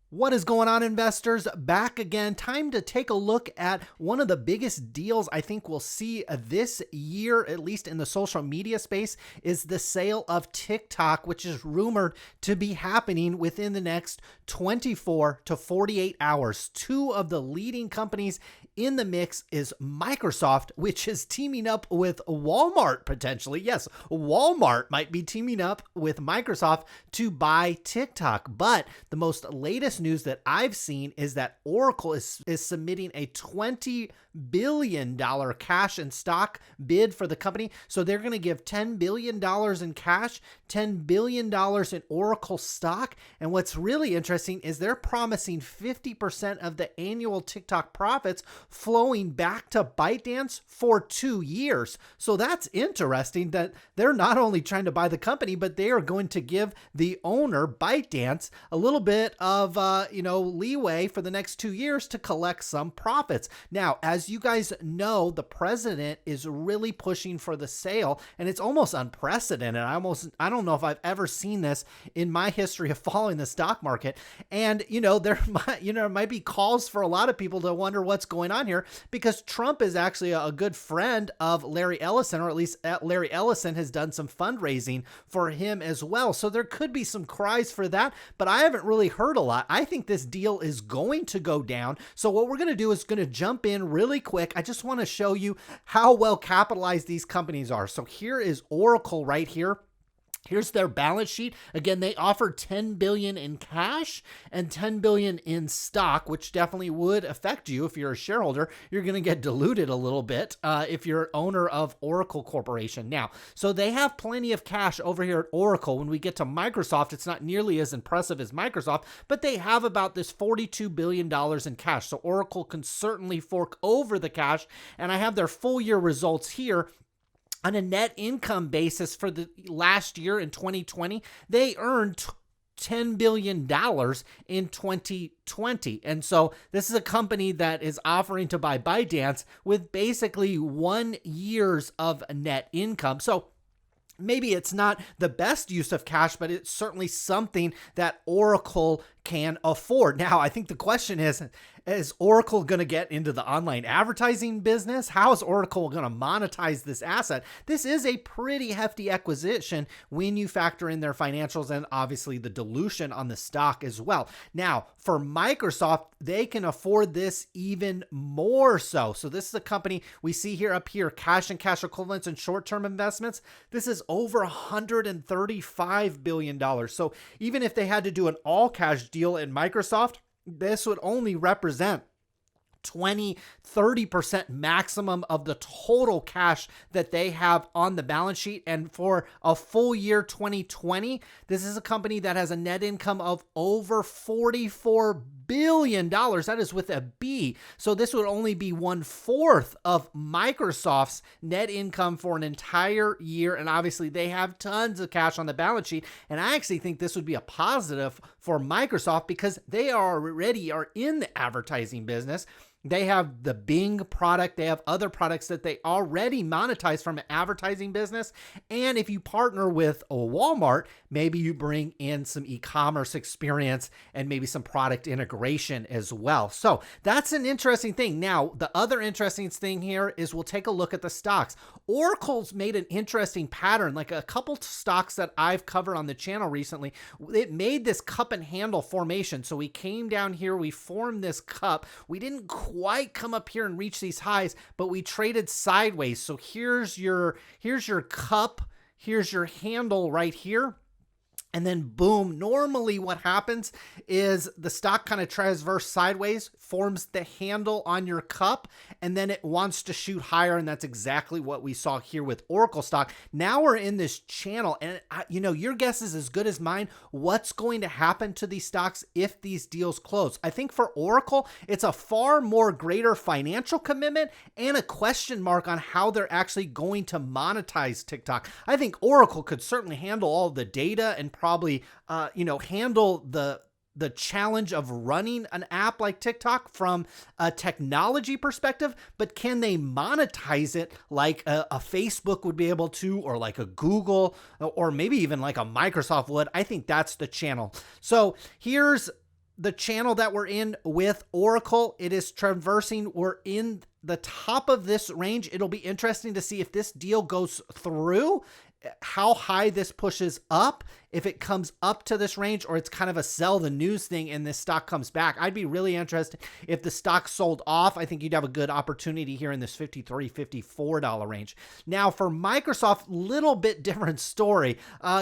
What is going on, investors? Back again. Time to take a look at one of the biggest deals I think we'll see this year, at least in the social media space, is the sale of TikTok, which is rumored to be happening within the next 24 to 48 hours. Two of the leading companies in the mix is Microsoft, which is teaming up with Walmart potentially. Yes, Walmart might be teaming up with Microsoft to buy TikTok. But the most latest news that I've seen is that Oracle is submitting a $20 billion cash and stock bid for the company. So they're going to give $10 billion in cash, $10 billion in Oracle stock. And what's really interesting is they're promising 50% of the annual TikTok profits flowing back to ByteDance for 2 years. So that's interesting that they're not only trying to buy the company, but they are going to give the owner, ByteDance, a little bit of leeway for the next 2 years to collect some profits. Now, as you guys know, the president is really pushing for the sale, and it's almost unprecedented. I don't know if I've ever seen this in my history of following the stock market. And there might be calls for a lot of people to wonder what's going on here, because Trump is actually a good friend of Larry Ellison, or at least Larry Ellison has done some fundraising for him as well. So there could be some cries for that, but I haven't really heard a lot. I think this deal is going to go down. So what we're going to do is going to jump in really quick. I just want to show you how well capitalized these companies are. So here is Oracle right here. Here's their balance sheet. Again, they offered $10 billion in cash and $10 billion in stock, which definitely would affect you if you're a shareholder. You're going to get diluted a little bit if you're an owner of Oracle Corporation. Now, so they have plenty of cash over here at Oracle. When we get to Microsoft, it's not nearly as impressive as Microsoft, but they have about this $42 billion in cash. So Oracle can certainly fork over the cash. And I have their full year results here. On a net income basis for the last year in 2020, they earned $10 billion in 2020. And so this is a company that is offering to buy ByteDance with basically 1 year's of net income. So maybe it's not the best use of cash, but it's certainly something that Oracle can afford. Now, I think the question is Oracle going to get into the online advertising business? How is Oracle going to monetize this asset? This is a pretty hefty acquisition when you factor in their financials and obviously the dilution on the stock as well. Now, for Microsoft, they can afford this even more so. So this is a company we see here up here, cash and cash equivalents and short-term investments. This is over $135 billion. So even if they had to do an all-cash deal in Microsoft, this would only represent 20-30% maximum of the total cash that they have on the balance sheet. And for a full year 2020, this is a company that has a net income of over $44 billion. That is with a B. So this would only be 1/4 of Microsoft's net income for an entire year. And obviously they have tons of cash on the balance sheet. And I actually think this would be a positive for Microsoft because they already are in the advertising business. They have the Bing product. They have other products that they already monetize from an advertising business. And if you partner with a Walmart, maybe you bring in some e-commerce experience and maybe some product integration as well. So that's an interesting thing. Now, the other interesting thing here is we'll take a look at the stocks. Oracle's made an interesting pattern, like a couple stocks that I've covered on the channel recently. It made this cup and handle formation. So we came down here, we formed this cup. We didn't quite come up here and reach these highs, but we traded sideways. So here's your cup, here's your handle right here. And then boom, normally what happens is the stock kind of transverse sideways, forms the handle on your cup, and then it wants to shoot higher. And that's exactly what we saw here with Oracle stock. Now we're in this channel, and your guess is as good as mine. What's going to happen to these stocks if these deals close? I think for Oracle, it's a far more greater financial commitment and a question mark on how they're actually going to monetize TikTok. I think Oracle could certainly handle all the data and probably, handle the challenge of running an app like TikTok from a technology perspective, but can they monetize it like a Facebook would be able to, or like a Google, or maybe even like a Microsoft would? I think that's the channel. So here's the channel that we're in with Oracle. It is traversing. We're in the top of this range. It'll be interesting to see if this deal goes through, how high this pushes up, if it comes up to this range, or it's kind of a sell the news thing and this stock comes back. I'd be really interested if the stock sold off. I think you'd have a good opportunity here in this $53, $54 range. Now for Microsoft, little bit different story.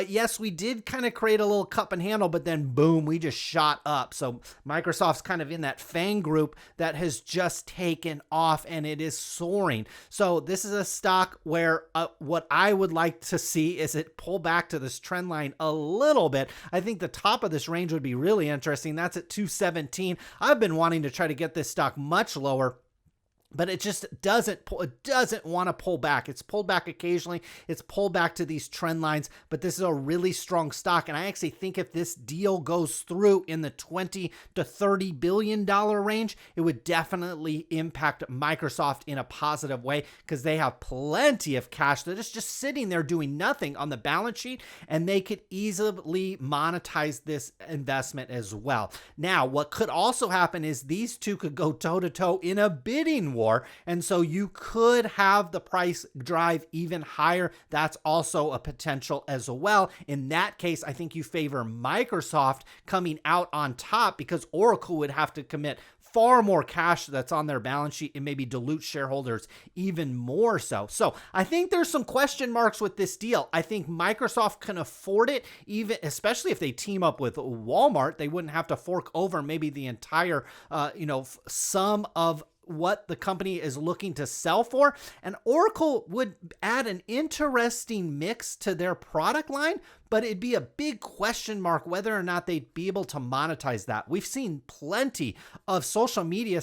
Yes, we did kind of create a little cup and handle, but then boom, we just shot up. So Microsoft's kind of in that FANG group that has just taken off and it is soaring. So this is a stock where what I would like to see is it pull back to this trend line a little bit. I think the top of this range would be really interesting. That's at 217. I've been wanting to try to get this stock much lower, but it just doesn't want to pull back. It's pulled back occasionally. It's pulled back to these trend lines, but this is a really strong stock. And I actually think if this deal goes through in the $20 to $30 billion range, it would definitely impact Microsoft in a positive way because they have plenty of cash that is just sitting there doing nothing on the balance sheet, and they could easily monetize this investment as well. Now, what could also happen is these two could go toe to toe in a bidding war. And so you could have the price drive even higher. That's also a potential as well. In that case, I think you favor Microsoft coming out on top because Oracle would have to commit far more cash that's on their balance sheet and maybe dilute shareholders even more so. So I think there's some question marks with this deal. I think Microsoft can afford it, even especially if they team up with Walmart. They wouldn't have to fork over maybe the entire sum of what the company is looking to sell for. And Oracle would add an interesting mix to their product line, but it'd be a big question mark whether or not they'd be able to monetize that. We've seen plenty of social media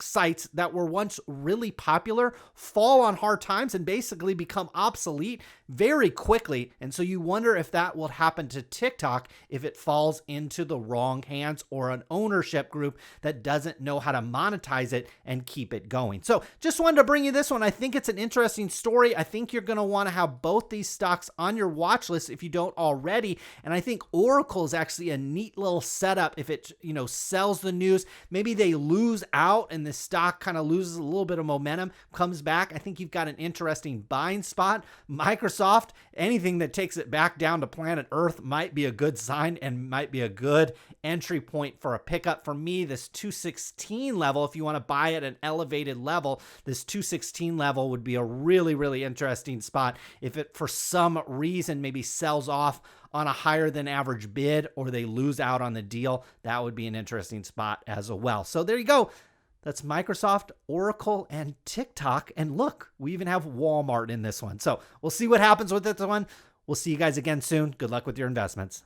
sites that were once really popular fall on hard times and basically become obsolete very quickly. And so you wonder if that will happen to TikTok if it falls into the wrong hands or an ownership group that doesn't know how to monetize it and keep it going. So just wanted to bring you this one. I think it's an interesting story. I think you're going to want to have both these stocks on your watch list if you don't already. And I think Oracle is actually a neat little setup. If it, sells the news, maybe they lose out and the stock kind of loses a little bit of momentum, comes back. I think you've got an interesting buying spot. Microsoft, anything that takes it back down to planet Earth might be a good sign and might be a good entry point for a pickup. For me, this 216 level, if you want to buy at an elevated level, this 216 level would be a really, really interesting spot. If it, for some reason, maybe sells off on a higher than average bid or they lose out on the deal, that would be an interesting spot as well. So there you go. That's Microsoft, Oracle, and TikTok. And look, we even have Walmart in this one. So we'll see what happens with this one. We'll see you guys again soon. Good luck with your investments.